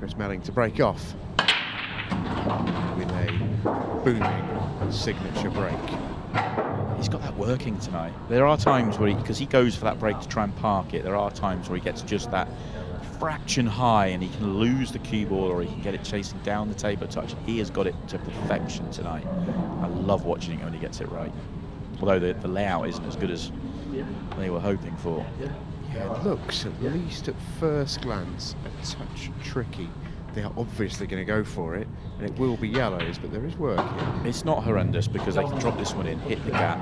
Chris Melling to break off with a booming signature break. He's got that working tonight. There are times where, because he goes for that break to try and park it, there are times where he gets just that fraction high and he can lose the cue ball, or he can get it chasing down the table touch. He has got it to perfection tonight. I love watching it when he gets it right. Although the layout isn't as good as they were hoping for. Yeah, it looks, at least at first glance, a touch tricky. They are obviously going to go for it, and it will be yellows, but there is work here. It's not horrendous because they can drop this one in, hit the gap.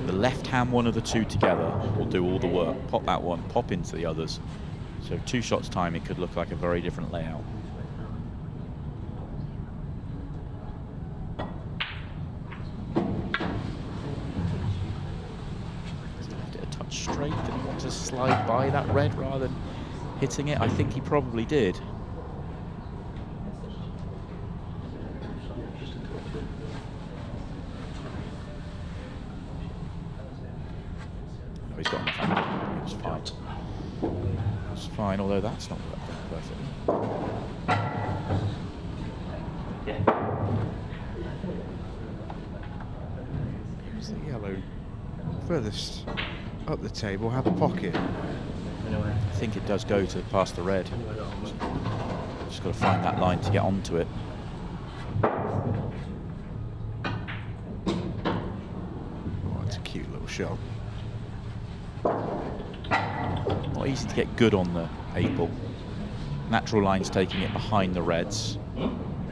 The left-hand one of the two together will do all the work. Pop that one, pop into the others. So 2 shots time, it could look like a very different layout. Left it a touch straight. Did he want to slide by that red rather than hitting it? I think he probably did. He's got enough angle. It was fine. It was fine, although that's not perfectly. Here's the yellow furthest up the table, have a pocket. I think it does go to past the red. Just got to find that line to get onto it. Oh, it's a cute little shot. Not easy to get good on the 8 ball. Natural line's taking it behind the reds.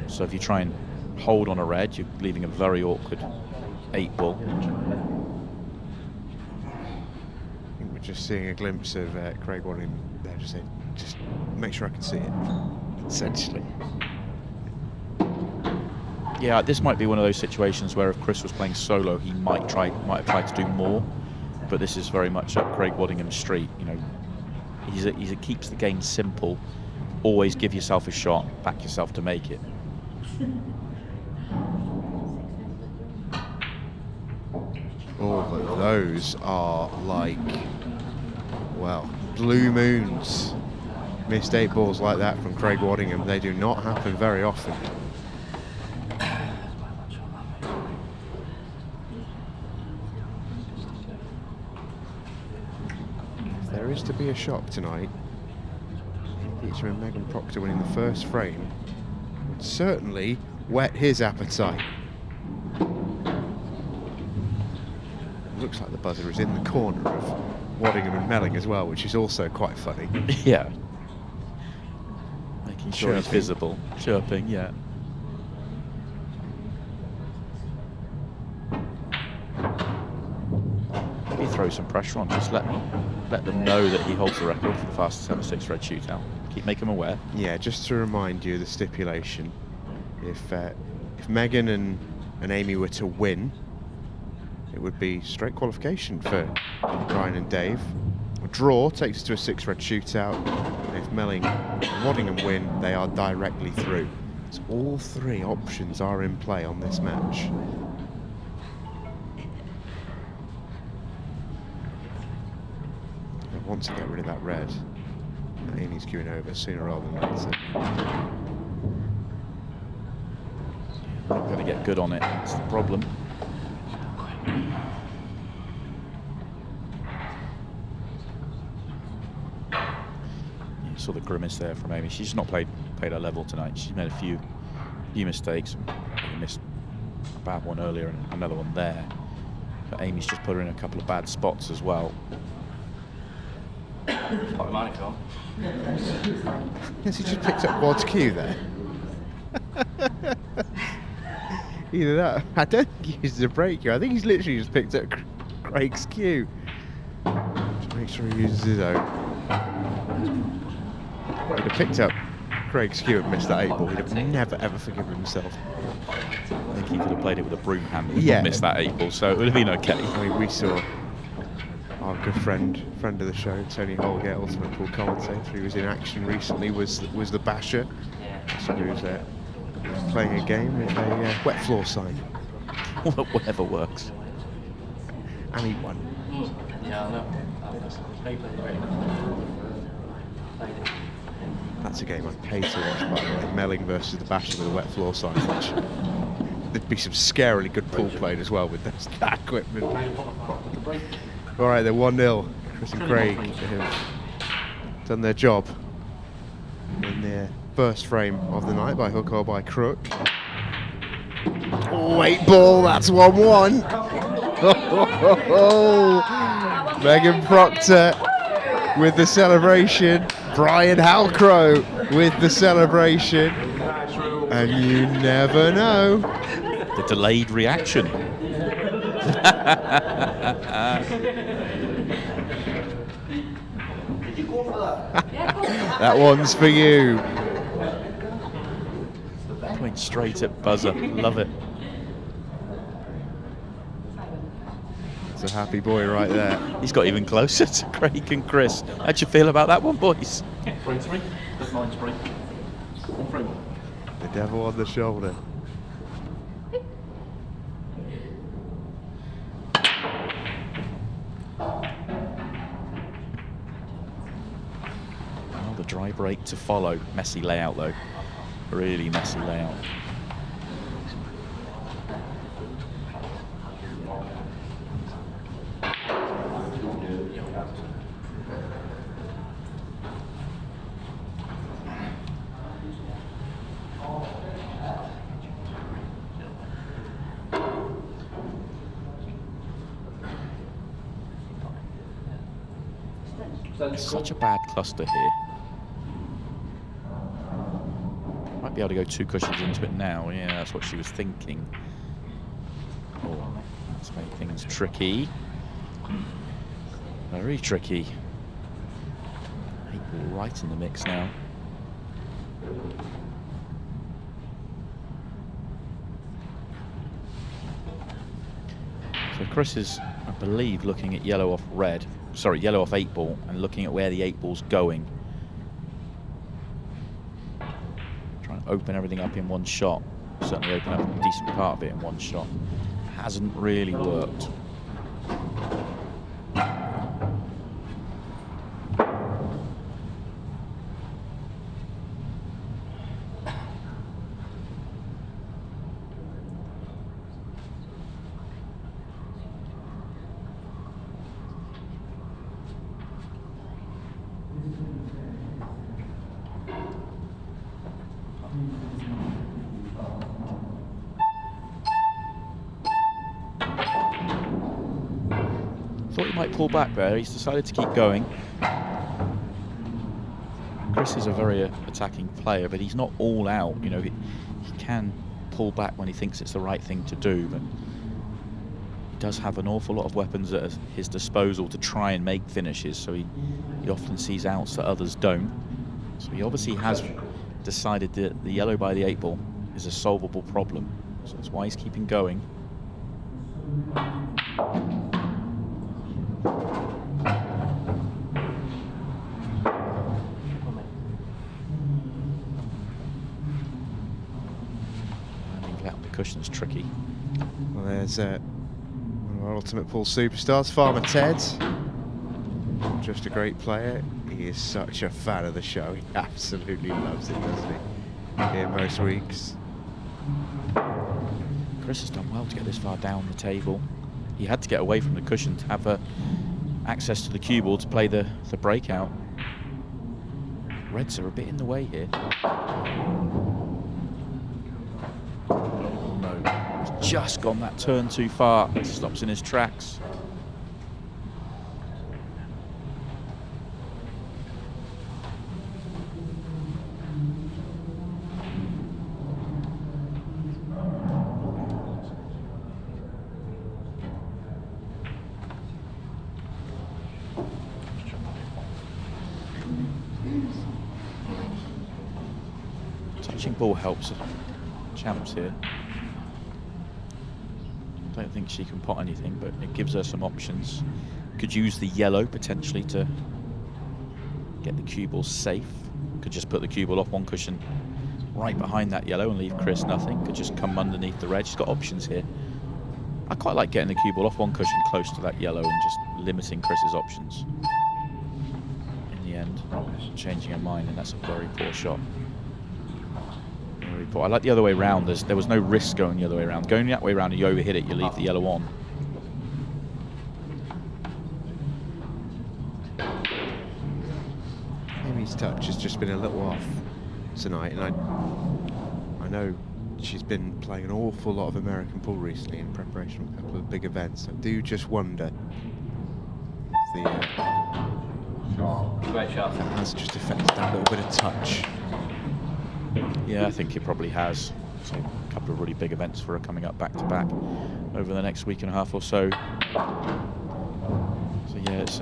So if you try and hold on a red, you're leaving a very awkward 8 ball. I think we're just seeing a glimpse of Craig Waddingham there, just saying, just make sure I can see it, essentially. Yeah, this might be one of those situations where if Chris was playing solo, he might have tried to do more. But this is very much up Craig Waddingham's street. You know, he keeps the game simple. Always give yourself a shot, back yourself to make it. Oh, but those are like, well, blue moons. Missed 8 balls like that from Craig Waddingham. They do not happen very often. There is to be a shock tonight. Beauchamp and Megan Proctor winning the first frame would certainly whet his appetite. It looks like the buzzer is in the corner of Waddingham and Melling as well, which is also quite funny. Yeah. Making sure he's Chirping. visible. Chirping, yeah. Maybe throw some pressure on. Just let them know that he holds the record for the fastest ever 6 red shootout. Make them aware. Yeah, just to remind you the stipulation. If Megan and Amy were to win, it would be straight qualification for Brian and Dave. A draw takes us to a 6 red shootout. And if Melling and Waddingham win, they are directly through. So all 3 options are in play on this match. I want to get rid of that red. Amy's queuing over sooner rather than later. Not going to get good on it. That's the problem. You saw the grimace there from Amy. She's not played her level tonight. She's made a few mistakes. Missed a bad one earlier and another one there. But Amy's just put her in a couple of bad spots as well. Yes, he just picked up Wad's cue there. Either that, I don't think he uses a break cue. I think he's literally just picked up Craig's cue. Just make sure he uses his own. He'd have picked up Craig's cue and missed that 8 ball. He'd have never ever forgiven himself. I think he could have played it with a broom handle and Yeah. not missed that 8 ball, so it would have been okay. I mean, we saw our good friend of the show, 𝗏𝗏𝗃𝗏, ultimate pool commentator, who was in action recently, was the 𝗏𝗏𝗃𝗏. So he was playing a game with a wet floor sign. Whatever works. And he won. Yeah, I know. That's a game I'd pay to watch, by the way. Melling versus the Basher with a wet floor sign, which there'd be some scarily good pool played as well with that equipment. All right, they're 1-0. Chris and Craig have done their job in their first frame of the night by hook or by crook. Oh, 8 ball, that's 1-1. Megan Proctor with the celebration. Brian Halcrow with the celebration. And you never know. The delayed reaction. That one's for you. Point straight at buzzer. Love it. It's a happy boy right there. He's got even closer to Craig and Chris. How'd you feel about that one, boys? The devil on the shoulder. Well, the dry break to follow. Messy layout, though. Really messy layout. Such a bad cluster here. Might be able to go 2 cushions into it now. Yeah, that's what she was thinking. Oh, let's make things tricky. Very tricky. 8 ball right in the mix now. So Chris is, I believe, looking at yellow off red. Sorry, yellow off 8 ball and looking at where the 8 ball's going. Trying to open everything up in one shot. Certainly open up a decent part of it in one shot. Hasn't really worked. Thought he might pull back there. He's decided to keep going. Chris is a very attacking player, but he's not all out. You know, he can pull back when he thinks it's the right thing to do, but he does have an awful lot of weapons at his disposal to try and make finishes, so he often sees outs that others don't. So he obviously has decided that the yellow by the 8 ball is a solvable problem. So that's why he's keeping going. Landing out the cushion's tricky. Well, there's one of our ultimate pool superstars, Farmer Ted. Just a great player. He is such a fan of the show. He absolutely loves it, doesn't he? Here most weeks. Chris has done well to get this far down the table. He had to get away from the cushion to have access to the cue ball to play the breakout. Reds are a bit in the way here. Oh no, he's just gone that turn too far. Stops in his tracks. Touching ball helps Champs here. Don't think she can pot anything, but it gives her some options. Could use the yellow potentially to get the cue ball safe. Could just put the cue ball off one cushion right behind that yellow and leave Chris nothing. Could just come underneath the red. She's got options here. I quite like getting the cue ball off one cushion close to that yellow and just limiting Chris's options. In the end. and changing her mind, and that's a very poor shot. Very poor. I like the other way round. There was no risk going the other way around. Going that way around and you overhit it, you leave the yellow on. Amy's touch has just been a little off tonight, and I know she's been playing an awful lot of American pool recently in preparation for a couple of big events. I do just wonder if Great shot. that has just affected that little bit of touch. Yeah, I think it probably has. So a couple of really big events for her coming up back to back over the next week and a half or so. So yeah, it's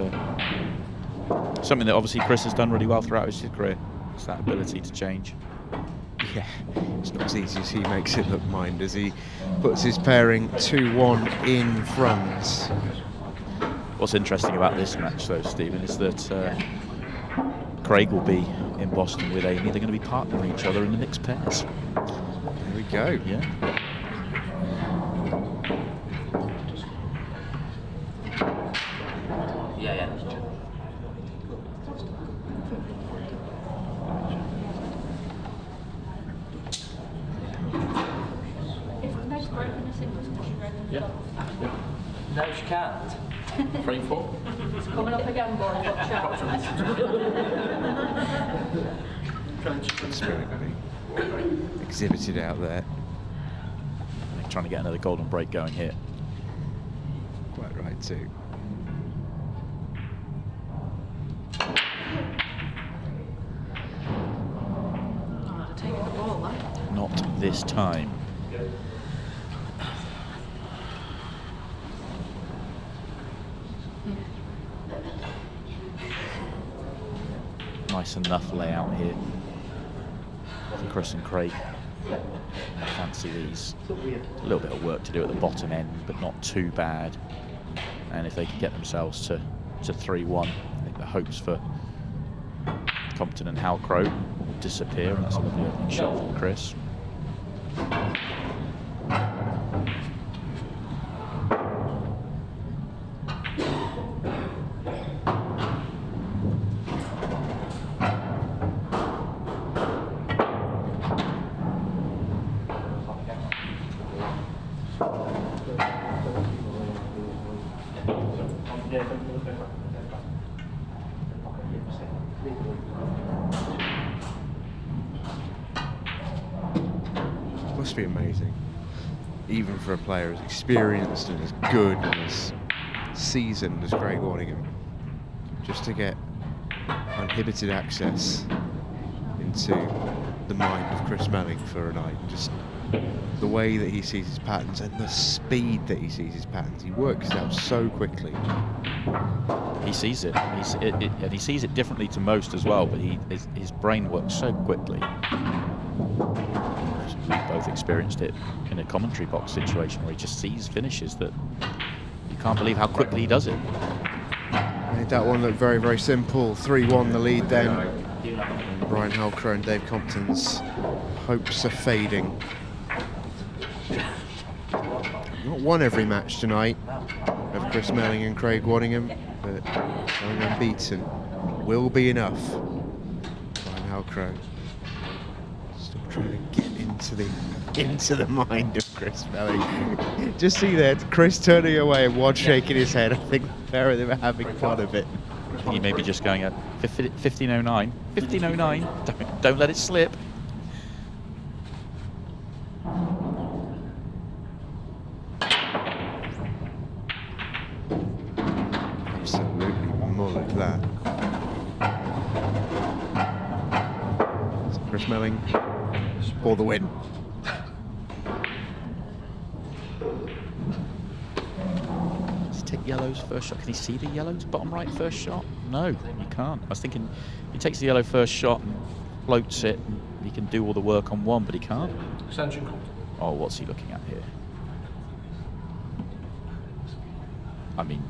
something that obviously Chris has done really well throughout his career. It's that ability to change. Yeah, it's not as easy as he makes it look, mind, as he puts his pairing 2-1 in front. What's interesting about this match, though, Stephen, is that Craig will be in Boston with Amy. They're going to be partnering each other in the mixed pairs. There we go. Yeah. Yeah. Yeah. No, she can't. 3-4. It's coming up again, boys. Watch out. Spirit being exhibited out there. They're trying to get another golden break going here. Quite right too. Oh, taking the ball, man. Not this time. Nice enough layout here for Chris and Craig. I fancy these. A little bit of work to do at the bottom end, but not too bad. And if they could get themselves to 3-1, I think the hopes for Compton and Halcrow will disappear, and that's a lovely opening shot from Chris. Must be amazing, even for a player as experienced and as good and as seasoned as Craig Waddingham, just to get uninhibited access into the mind of Chris Melling for a night. Just the way that he sees his patterns and the speed that he sees his patterns. He works it out so quickly. He sees it. And he sees it differently to most as well, but his brain works so quickly. We both experienced it in a commentary box situation where he just sees finishes that you can't believe how quickly he does it. Made that one look very, very simple. 3-1 the lead then. Brian Halcrow and Dave Compton's hopes are fading. Not won every match tonight of Chris Melling and Craig Waddingham, but going unbeaten will be enough. Brian Halcrow still trying to get into the mind of Chris Melling. Just see there, Chris turning away and Wad shaking his head. I think the pair of them are having fun of it. I think he may be just going at 15:09. 15:09. Don't let it slip. Absolutely mullered that. So Chris Melling for the win. Does he take yellow's first shot? Can he see the yellow's bottom right first shot? No, you can't. I was thinking he takes the yellow first shot and floats it, and he can do all the work on one, but he can't. Oh, what's he looking at here? I mean,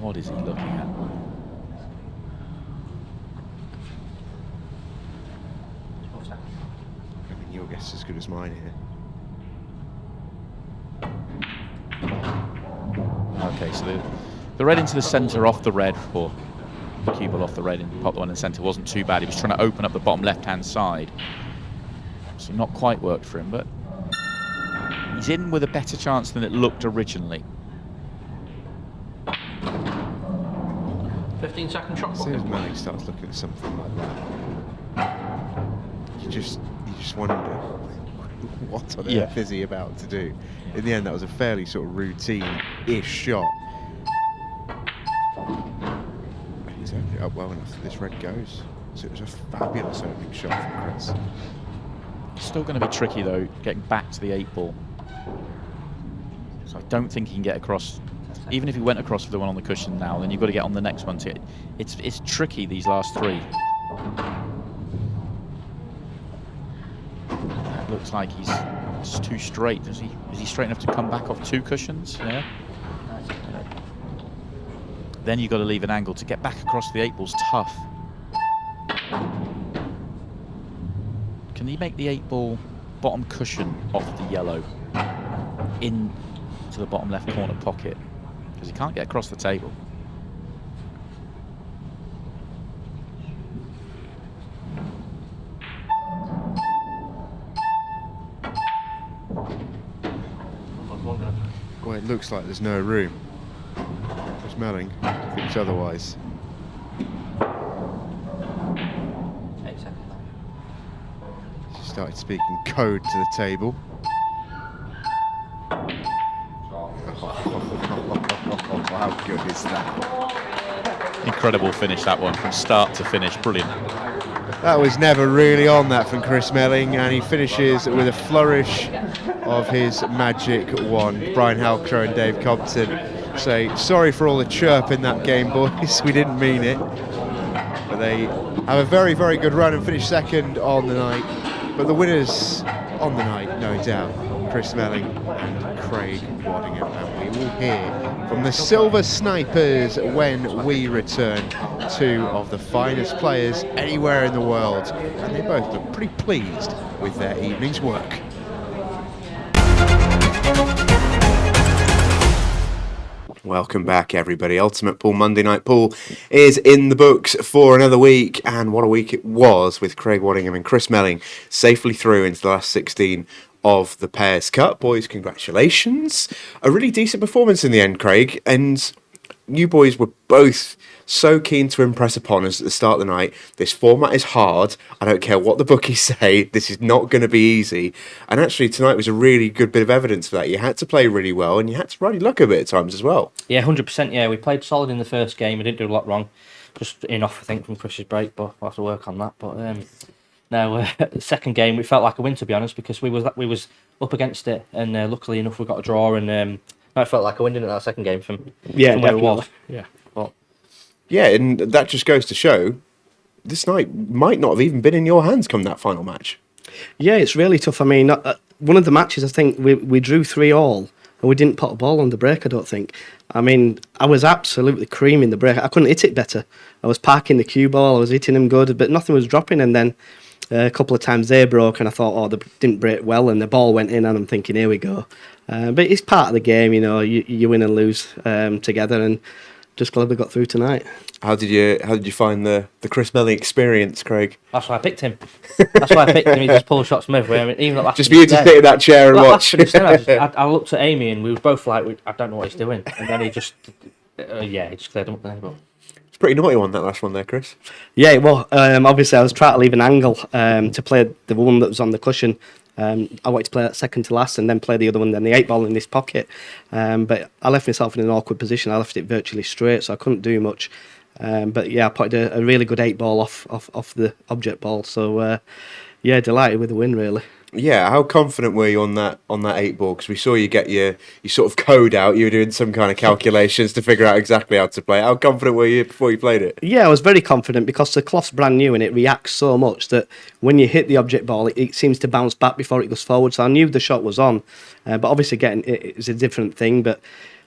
what is he looking at? I mean, your guess is as good as mine here. Okay, so the red into the centre off the red for the cue ball off the red and pop the one in the centre wasn't too bad. He was trying to open up the bottom left-hand side. So not quite worked for him, but he's in with a better chance than it looked originally. 15-second shot As clock. soon as Melling starts looking at something like that, you just wonder what on earth is he about to do. In the end, that was a fairly sort of routine-ish shot. And he's opened it up well enough that this red goes. So it was a fabulous opening shot from Chris. Still going to be tricky though, getting back to the 8 ball. So I don't think he can get across. Even if he went across for the one on the cushion now, then you've got to get on the next one too. It's tricky, these last 3. That looks like he's just too straight. Is he straight enough to come back off 2 cushions? Yeah. Then you've got to leave an angle. To get back across the 8 ball's tough. Can he make the 8 ball bottom cushion off the yellow in to the bottom left corner pocket? Because he can't get across the table. Well, it looks like there's no room. Chris Melling thinks otherwise. 8 seconds. She started speaking code to the table. How good is that? Incredible finish, that one, from start to finish. Brilliant. That was never really on that from Chris Melling, and he finishes with a flourish of his magic wand. Brian Halcrow and Dave Compton say, sorry for all the chirp in that game, boys. We didn't mean it. But they have a very, very good run and finish second on the night. But the winners on the night, no doubt, Chris Melling and Craig Waddingham. And we will hear from the Silver Snipers when we return. 2 of the finest players anywhere in the world. And they both look pretty pleased with their evening's work. Welcome back, everybody. Ultimate Pool Monday Night Pool is in the books for another week, and what a week it was with Craig Waddingham and Chris Melling safely through into the last 16 of the Pairs Cup. Boys, congratulations. A really decent performance in the end, Craig, and you boys were both so keen to impress upon us at the start of the night. This format is hard. I don't care what the bookies say. This is not going to be easy. And actually, tonight was a really good bit of evidence for that. You had to play really well, and you had to ride your luck a bit at times as well. Yeah, 100%. Yeah, we played solid in the first game. We didn't do a lot wrong. Just enough, I think, from Chris's break, but we'll have to work on that. But now, the second game, we felt like a win, to be honest, because we was up against it, and luckily enough, we got a draw, and I felt like a win in that second game from where it was. Yeah. But Yeah, and that just goes to show this night might not have even been in your hands come that final match. Yeah, it's really tough. I mean, one of the matches, I think we drew 3-3, and we didn't put a ball on the break, I don't think. I mean, I was absolutely creaming the break. I couldn't hit it better. I was parking the cue ball, I was hitting them good, but nothing was dropping. And then a couple of times they broke, and I thought, oh, they didn't break well, and the ball went in, and I'm thinking, here we go. But it's part of the game, you know, you win and lose together, and just glad we got through tonight. How did you find the Chris Melling experience, Craig? that's why I picked him. That's why I picked him. He just pulled shots from everywhere. I mean, even at Just for you to sit in that chair and watch. I looked at Amy, and we were both like, I don't know what he's doing. And then he just, he just cleared him up there. But It's pretty naughty one, that last one there, Chris. Yeah, well, obviously I was trying to leave an angle to play the one that was on the cushion. I wanted to play that second to last and then play the other one, then the 8 ball in this pocket. But I left myself in an awkward position. I left it virtually straight, so I couldn't do much. But yeah, I put a really good 8 ball off the object ball. So yeah, delighted with the win, really. Yeah, how confident were you on that 8 ball? Because we saw you get your sort of code out. You were doing some kind of calculations to figure out exactly how to play. How confident were you before you played it? Yeah, I was very confident because the cloth's brand new and it reacts so much that when you hit the object ball, it seems to bounce back before it goes forward. So I knew the shot was on, but obviously getting it is a different thing. But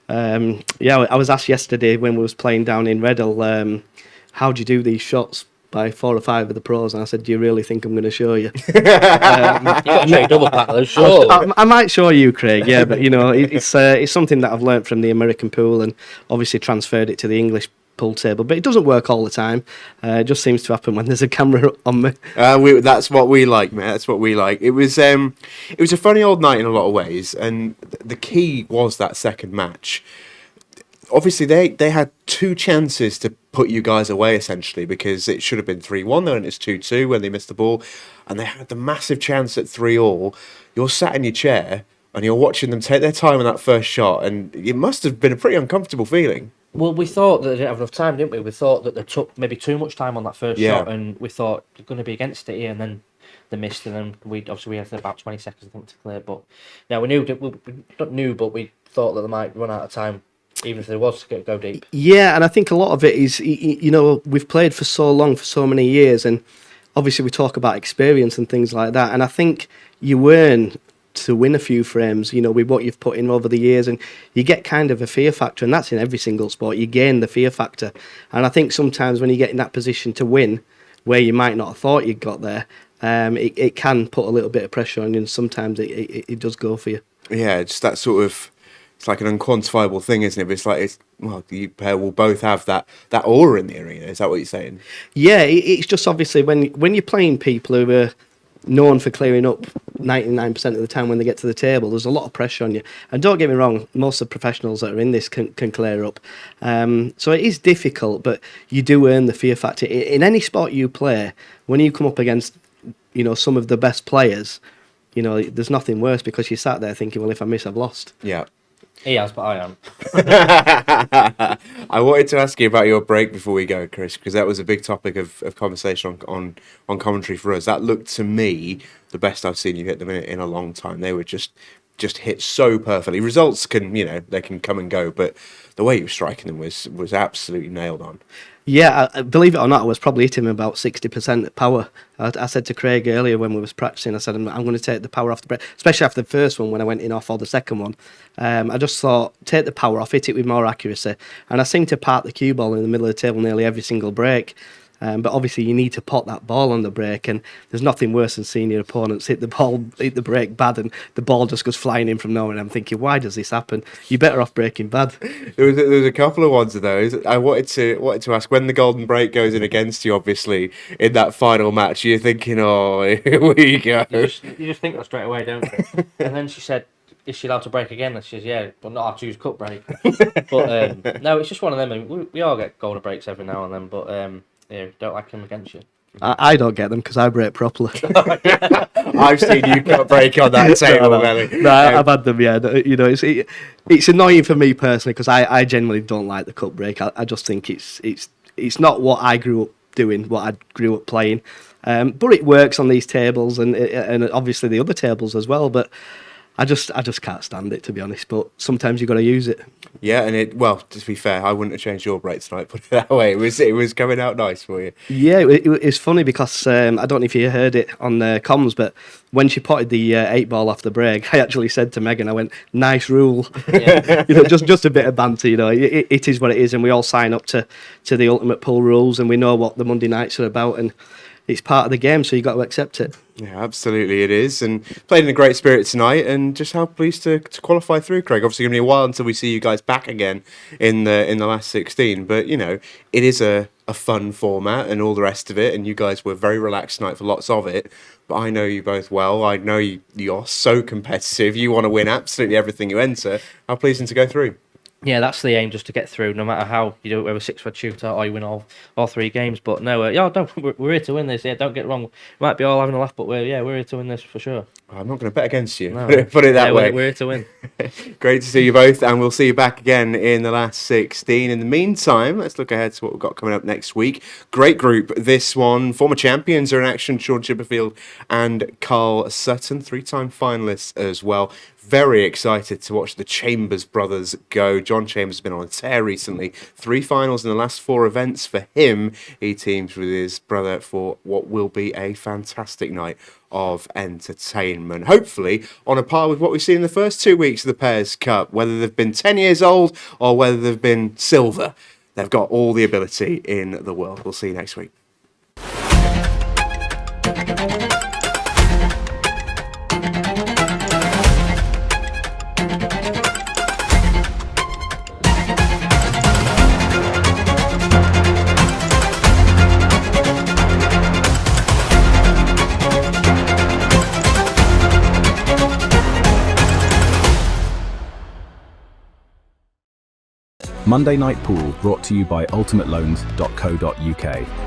yeah, I was asked yesterday when we was playing down in Reddell, how do you do these shots by 4 or 5 of the pros, and I said, do you really think I'm going to show you? you got to show double pack those, sure. I might show you, Craig, yeah, but you know, it's something that I've learnt from the American pool and obviously transferred it to the English pool table, but it doesn't work all the time. It just seems to happen when there's a camera on me. That's what we like, mate. That's what we like. It was a funny old night in a lot of ways, and the key was that second match. Obviously, they had 2 chances to put you guys away, essentially, because it should have been 3-1, though, and it's 2-2 when they missed the ball, and they had the massive chance at 3-3. You're sat in your chair, and you're watching them take their time on that first shot, and it must have been a pretty uncomfortable feeling. Well, we thought that they didn't have enough time, didn't we? We thought that they took maybe too much time on that first shot, and we thought they're going to be against it here, and then they missed, and then we had about 20 seconds, I think, to clear. But yeah, we knew that but we thought that they might run out of time, even if there was to go deep. Yeah, and I think a lot of it is, we've played for so long, for so many years, and obviously we talk about experience and things like that, and I think you earn to win a few frames, with what you've put in over the years, and you get kind of a fear factor, and that's in every single sport. You gain the fear factor, and I think sometimes when you get in that position to win, where you might not have thought you'd got there, it can put a little bit of pressure on you, and sometimes it does go for you. Yeah, it's that sort of, it's like an unquantifiable thing, isn't it? But it's like, you pair will both have that aura in the arena. Is that what you're saying? Yeah, it's just obviously when you're playing people who are known for clearing up 99% of the time when they get to the table, there's a lot of pressure on you. And don't get me wrong, most of the professionals that are in this can clear up. So it is difficult, but you do earn the fear factor. In any sport you play, when you come up against, some of the best players, there's nothing worse, because you sat there thinking, well, if I miss, I've lost. Yeah. He has, but I am. I wanted to ask you about your break before we go, Chris, because that was a big topic of conversation on commentary for us. That looked to me the best I've seen you hit them in a long time. They were just hit so perfectly. Results can, they can come and go, but the way you were striking them was absolutely nailed on. Yeah, believe it or not, I was probably hitting about 60% power. I said to Craig earlier when we was practicing, I said, I'm going to take the power off the break, especially after the first one when I went in off, or the second one. I just thought, take the power off, hit it with more accuracy. And I seemed to park the cue ball in the middle of the table nearly every single break. But obviously you need to pot that ball on the break, and there's nothing worse than seeing your opponents hit the break bad, and the ball just goes flying in from nowhere, and I'm thinking, why does this happen? You're better off breaking bad. There was a couple of ones of those. I wanted to ask, when the golden break goes in against you, obviously, in that final match, you're thinking, oh, here we go. You just think that straight away, don't you? And then she said, is she allowed to break again? And she says, yeah, but not our choose cut break. But no, it's just one of them. I mean, we all get golden breaks every now and then, but yeah, don't like them against you. I don't get them because I break properly. I've seen you cut break on that table, Melling. No, I've had them, yeah. It's annoying for me personally, because I genuinely don't like the cut break. I just think it's not what I grew up doing, what I grew up playing. But it works on these tables, and obviously the other tables as well. But I just can't stand it, to be honest. But sometimes you've got to use it. Yeah, and to be fair, I wouldn't have changed your break tonight, put it that way. It was coming out nice for you. Yeah, it's funny because I don't know if you heard it on comms, but when she potted the 8-ball off the break, I actually said to Megan, I went, nice rule. Yeah. Just a bit of banter, it is what it is, and we all sign up to the ultimate pool rules, and we know what the Monday nights are about, and it's part of the game, so you've got to accept it. Yeah, absolutely it is. And played in a great spirit tonight, and just how pleased to qualify through, Craig. Obviously going to be a while until we see you guys back again in the last 16, but it is a fun format and all the rest of it, and you guys were very relaxed tonight for lots of it. But I know you both well. I know you're so competitive. You want to win absolutely everything you enter. How pleasing to go through. Yeah, that's the aim, just to get through, no matter how you do it, whether 6-red shooter or you win all 3 games. But no, we're here to win this. Yeah, don't get it wrong. We might be all having a laugh, but we're here to win this for sure. I'm not going to bet against you. No. Put it that way. We're here to win. Great to see you both, and we'll see you back again in the last 16. In the meantime, let's look ahead to what we've got coming up next week. Great group, this one. Former champions are in action, 𝗠𝗏𝗃𝗃 and Carl Sutton, 3-time finalists as well. Very excited to watch the Chambers brothers go. John Chambers has been on a tear recently. 3 finals in the last 4 events for him. He teams with his brother for what will be a fantastic night of entertainment. Hopefully on a par with what we've seen in the first 2 weeks of the Pairs Cup. Whether they've been 10 years old or whether they've been silver, they've got all the ability in the world. We'll see you next week. Monday Night Pool brought to you by ultimateloans.co.uk.